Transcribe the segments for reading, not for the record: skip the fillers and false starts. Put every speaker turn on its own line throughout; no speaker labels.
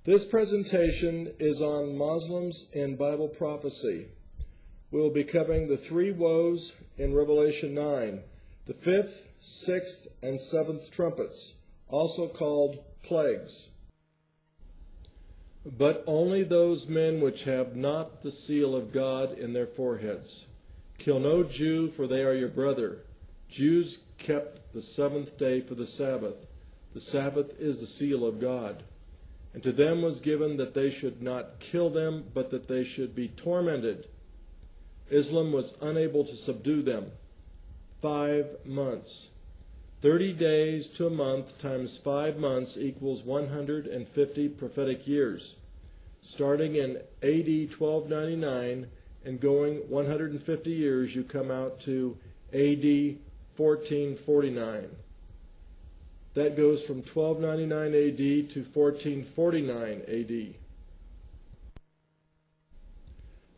This presentation is on Muslims in Bible prophecy. We will be covering the three woes in Revelation 9, the fifth, sixth, and seventh trumpets, also called plagues. But only those men which have not the seal of God in their foreheads. Kill no Jew, for they are your brother. Jews kept the seventh day for the Sabbath. The Sabbath is the seal of God. And to them was given that they should not kill them, but that they should be tormented. Islam was unable to subdue them. 5 months. 30 days to a month times 5 months equals 150 prophetic years. Starting in AD 1299 and going 150 years, you come out to AD 1449. That goes from 1299 AD to 1449 AD.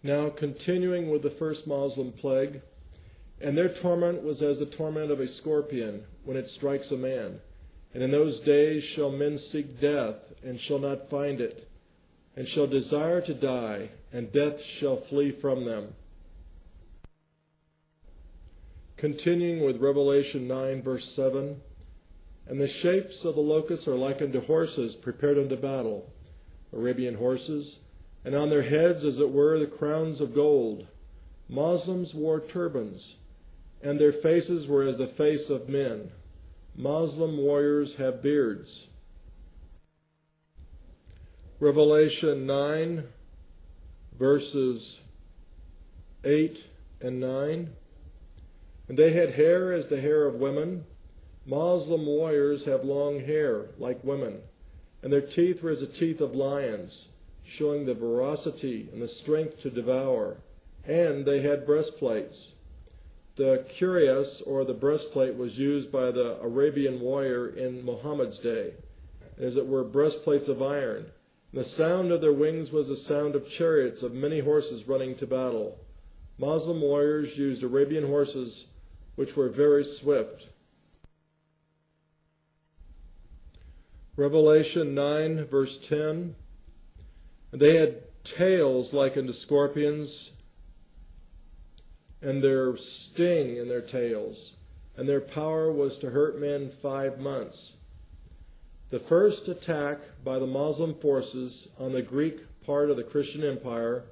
Now, continuing with the first Moslem plague, and their torment was as the torment of a scorpion when it strikes a man. And in those days shall men seek death, and shall not find it, and shall desire to die, and death shall flee from them. Continuing with Revelation 9, verse 7, and the shapes of the locusts are like unto horses prepared unto battle, Arabian horses, and on their heads, as it were, the crowns of gold. Moslems wore turbans, and their faces were as the face of men. Moslem warriors have beards. Revelation 9, verses 8 and 9. And they had hair as the hair of women. Moslem warriors have long hair, like women, and their teeth were as the teeth of lions, showing the ferocity and the strength to devour. And they had breastplates. The cuirass, or the breastplate, was used by the Arabian warrior in Muhammad's day, as it were breastplates of iron. And the sound of their wings was the sound of chariots of many horses running to battle. Moslem warriors used Arabian horses, which were very swift. Revelation 9, verse 10. And they had tails like unto scorpions, and their sting in their tails, and their power was to hurt men 5 months. The first attack by the Moslem forces on the Greek part of the Christian Empire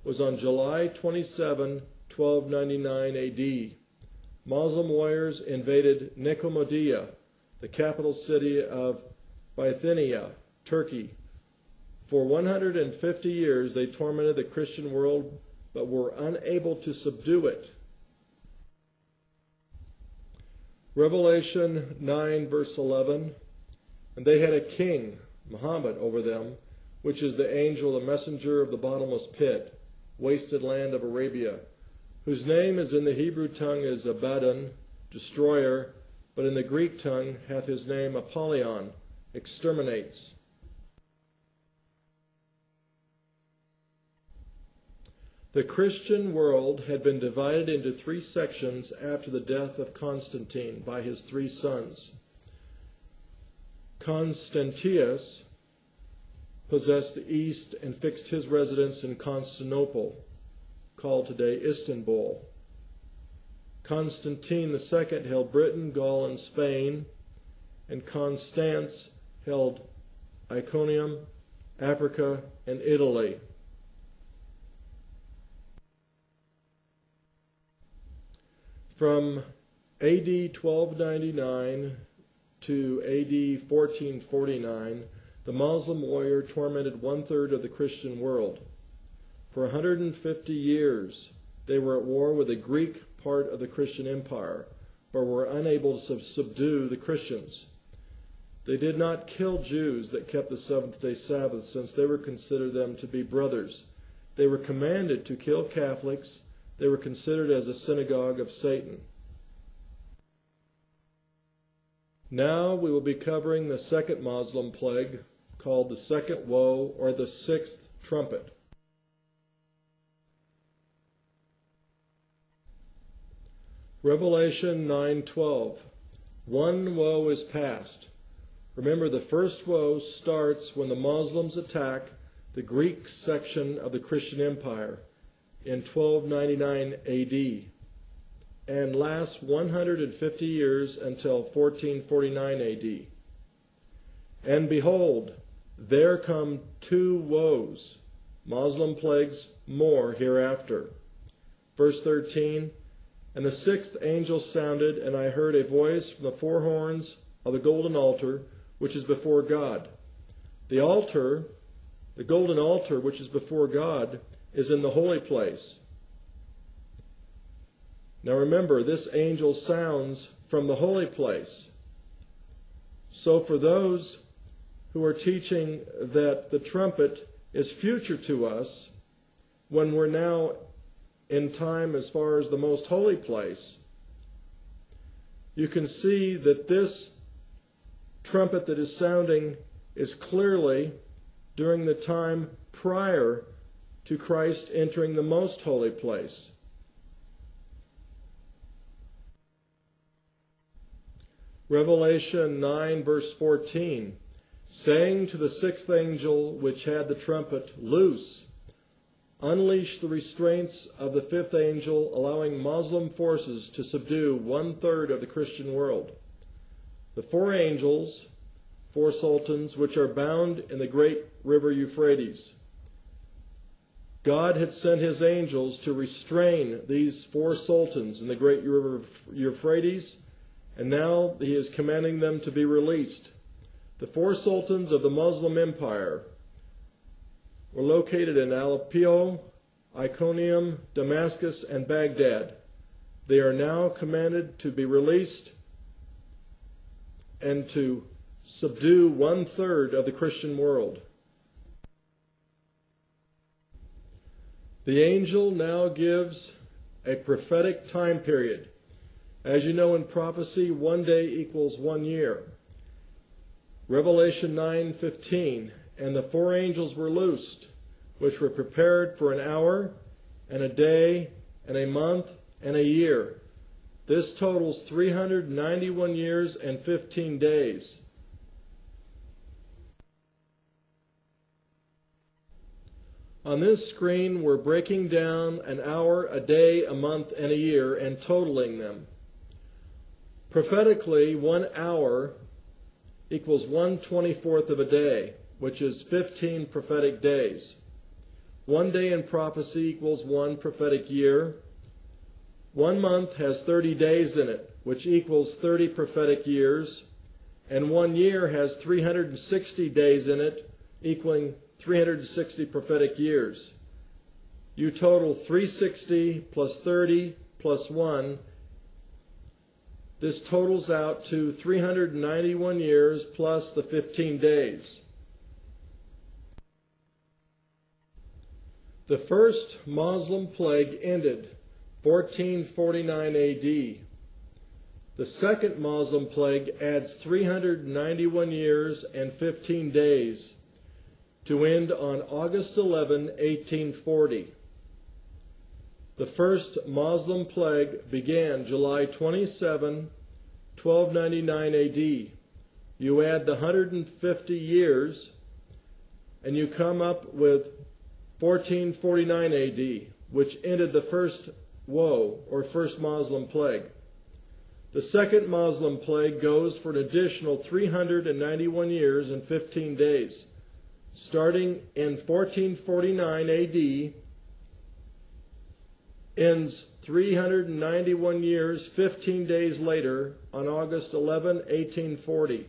was on July 27, 1299 AD. Moslem warriors invaded Nicomedia, the capital city of Bithynia, Turkey. For 150 years they tormented the Christian world, but were unable to subdue it. Revelation 9, verse 11. And they had a king, Muhammad, over them, which is the angel, the messenger of the bottomless pit, wasted land of Arabia, whose name is in the Hebrew tongue is Abaddon, destroyer, but in the Greek tongue hath his name Apollyon, exterminates. The Christian world had been divided into 3 sections after the death of Constantine by his 3 sons. Constantius possessed the east and fixed his residence in Constantinople, called today Istanbul. Constantine II held Britain, Gaul, and Spain, and Constance held Iconium, Africa, and Italy. From AD 1299 to AD 1449, the Moslem warrior tormented 1/3 of the Christian world. For 150 years, they were at war with the Greek part of the Christian Empire, but were unable to subdue the Christians. They did not kill Jews that kept the seventh-day Sabbath, since they were considered them to be brothers. They were commanded to kill Catholics. They were considered as a synagogue of Satan. Now we will be covering the second Moslem plague, called the second woe, or the sixth trumpet. Revelation 9:12. One woe is past. Remember, the first woe starts when the Muslims attack the Greek section of the Christian Empire in 1299 AD and lasts 150 years until 1449 AD. And behold, there come two woes, Moslem plagues more hereafter. Verse 13, and the sixth angel sounded, and I heard a voice from the four horns of the golden altar, which is before God. The altar, the golden altar which is before God, is in the holy place. Now remember, this angel sounds from the holy place. So for those who are teaching that the trumpet is future to us, when we're now in time as far as the most holy place, you can see that this trumpet that is sounding is clearly during the time prior to Christ entering the most holy place. Revelation 9 verse 14, saying to the sixth angel which had the trumpet, loose, unleash the restraints of the fifth angel, allowing Muslim forces to subdue 1/3 of the Christian world. The four angels, four sultans, which are bound in the great river Euphrates. God had sent his angels to restrain these four sultans in the great river Euphrates, and now he is commanding them to be released. The four sultans of the Moslem Empire were located in Aleppo, Iconium, Damascus, and Baghdad. They are now commanded to be released and to subdue 1/3 of the Christian world. The angel now gives a prophetic time period. As you know, in prophecy, 1 day equals 1 year. Revelation 9:15, and the four angels were loosed, which were prepared for an hour, and a day, and a month, and a year. This totals 391 years and 15 days. On this screen, we're breaking down an hour, a day, a month, and a year, and totaling them. Prophetically, 1 hour equals 1/24 of a day, which is 15 prophetic days. 1 day in prophecy equals 1 prophetic year. 1 month has 30 days in it, which equals 30 prophetic years. And 1 year has 360 days in it, equaling 360 prophetic years. You total 360 plus 30 plus 1. This totals out to 391 years plus the 15 days. The first Moslem plague ended 1449 AD. The second Moslem plague adds 391 years and 15 days to end on August 11, 1840. The first Moslem plague began July 27, 1299 AD. You add the 150 years, and you come up with 1449 AD, which ended the first woe, or first Moslem plague. The second Moslem plague goes for an additional 391 years and 15 days. Starting in 1449 AD, ends 391 years, 15 days later, on August 11, 1840.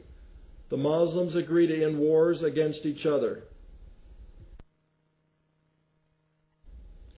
The Muslims agree to end wars against each other.